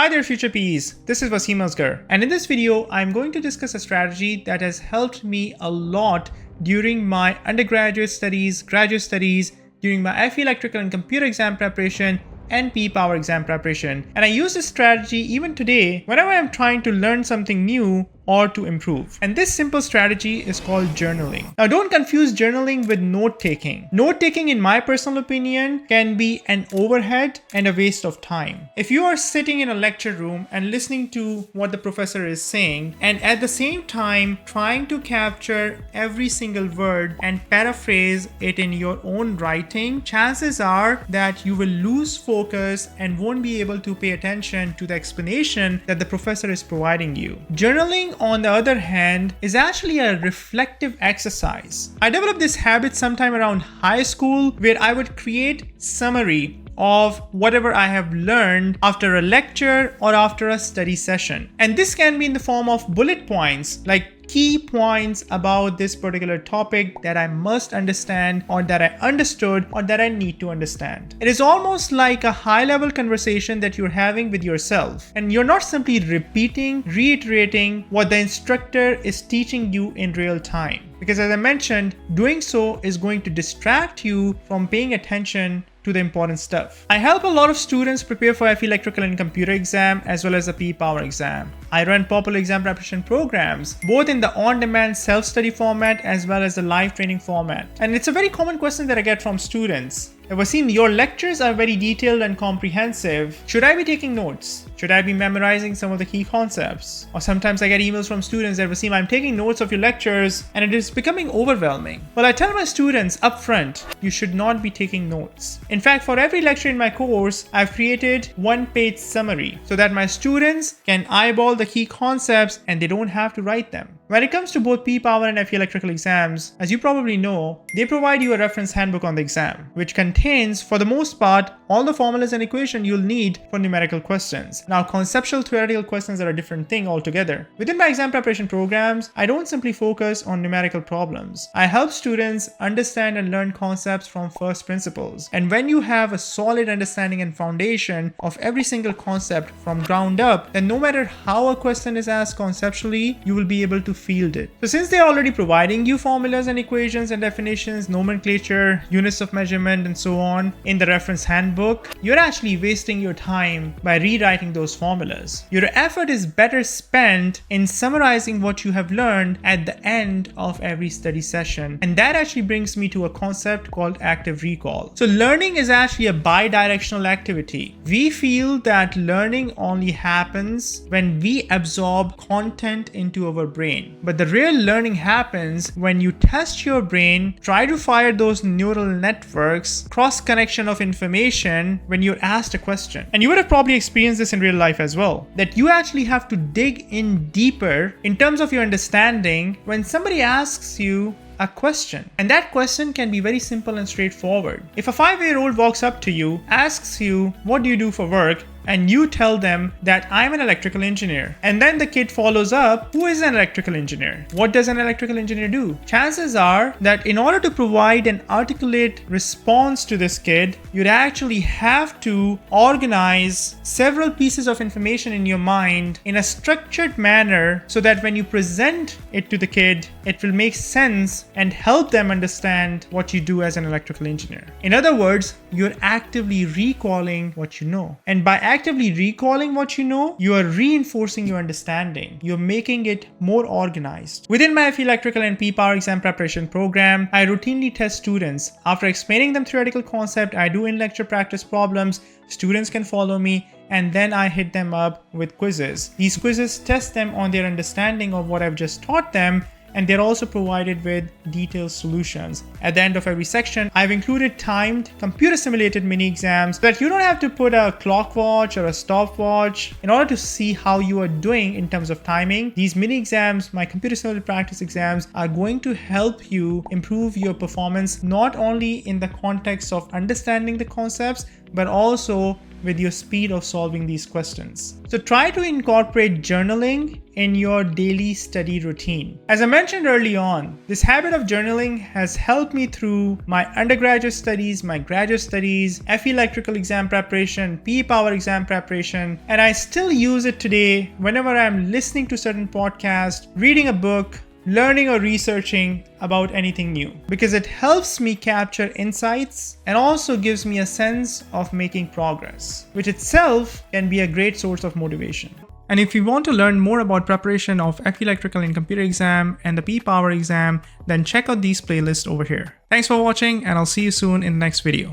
Hi there future P's, this is Wasim Asgar, and in this video I'm going to discuss a strategy that has helped me a lot during my undergraduate studies, graduate studies, during my FE electrical and computer exam preparation and P power exam preparation. And I use this strategy even today whenever I'm trying to learn something new or to improve. And this simple strategy is called journaling. Now don't confuse journaling with note-taking. Note-taking, in my personal opinion, can be an overhead and a waste of time. If you are sitting in a lecture room and listening to what the professor is saying, and at the same time trying to capture every single word and paraphrase it in your own writing, chances are that you will lose focus and won't be able to pay attention to the explanation that the professor is providing you. Journaling, on the other hand, is actually a reflective exercise. I developed this habit sometime around high school where I would create summary of whatever I have learned after a lecture or after a study session. And this can be in the form of bullet points, like key points about this particular topic that I must understand, or that I understood, or that I need to understand. It is almost like a high-level conversation that you're having with yourself, and you're not simply reiterating what the instructor is teaching you in real time. Because as I mentioned, doing so is going to distract you from paying attention to the important stuff. I help a lot of students prepare for FE electrical and computer exam as well as the P power exam. I run popular exam preparation programs, both in the on-demand self-study format as well as the live training format. And it's a very common question that I get from students. Wasim, your lectures are very detailed and comprehensive. Should I be taking notes? Should I be memorizing some of the key concepts? Or sometimes I get emails from students that, Wasim, I'm taking notes of your lectures and it is becoming overwhelming. Well, I tell my students upfront, you should not be taking notes. In fact, for every lecture in my course, I've created one-page summary so that my students can eyeball the key concepts and they don't have to write them. When it comes to both P power and FE electrical exams, as you probably know, they provide you a reference handbook on the exam, which contains, for the most part, all the formulas and equations you'll need for numerical questions. Now, conceptual theoretical questions are a different thing altogether. Within my exam preparation programs, I don't simply focus on numerical problems. I help students understand and learn concepts from first principles. And when you have a solid understanding and foundation of every single concept from ground up, then no matter how a question is asked conceptually, you will be able to field it. So since they're already providing you formulas and equations and definitions, nomenclature, units of measurement, and so on in the reference handbook, you're actually wasting your time by rewriting those formulas. Your effort is better spent in summarizing what you have learned at the end of every study session. And that actually brings me to a concept called active recall. So learning is actually a bi-directional activity. We feel that learning only happens when we absorb content into our brain. But the real learning happens when you test your brain, try to fire those neural networks, cross connection of information when you're asked a question. And you would have probably experienced this in real life as well, that you actually have to dig in deeper in terms of your understanding when somebody asks you a question. And that question can be very simple and straightforward. If a 5-year-old walks up to you, asks you, what do you do for work? And you tell them that I'm an electrical engineer. And then the kid follows up, who is an electrical engineer? What does an electrical engineer do? Chances are that in order to provide an articulate response to this kid, you'd actually have to organize several pieces of information in your mind in a structured manner so that when you present it to the kid, it will make sense and help them understand what you do as an electrical engineer. In other words, you're actively recalling what you know. And by actively recalling what you know, you are reinforcing your understanding. You're making it more organized. Within my FE electrical and P power exam preparation program, I routinely test students. After explaining them theoretical concept, I do in-lecture practice problems. Students can follow me, and then I hit them up with quizzes. These quizzes test them on their understanding of what I've just taught them, and they're also provided with detailed solutions. At the end of every section, I've included timed, computer-simulated mini-exams so that you don't have to put a clock watch or a stopwatch in order to see how you are doing in terms of timing. These mini-exams, my computer-simulated practice exams, are going to help you improve your performance not only in the context of understanding the concepts, but also with your speed of solving these questions. So try to incorporate journaling in your daily study routine. As I mentioned early on, this habit of journaling has helped me through my undergraduate studies, my graduate studies, FE electrical exam preparation, PE power exam preparation, and I still use it today whenever I'm listening to certain podcasts, reading a book, learning or researching about anything new, because it helps me capture insights and also gives me a sense of making progress, which itself can be a great source of motivation. And if you want to learn more about preparation of FE electrical and computer exam and the PE power exam, then check out these playlists over here. Thanks for watching, and I'll see you soon in the next video.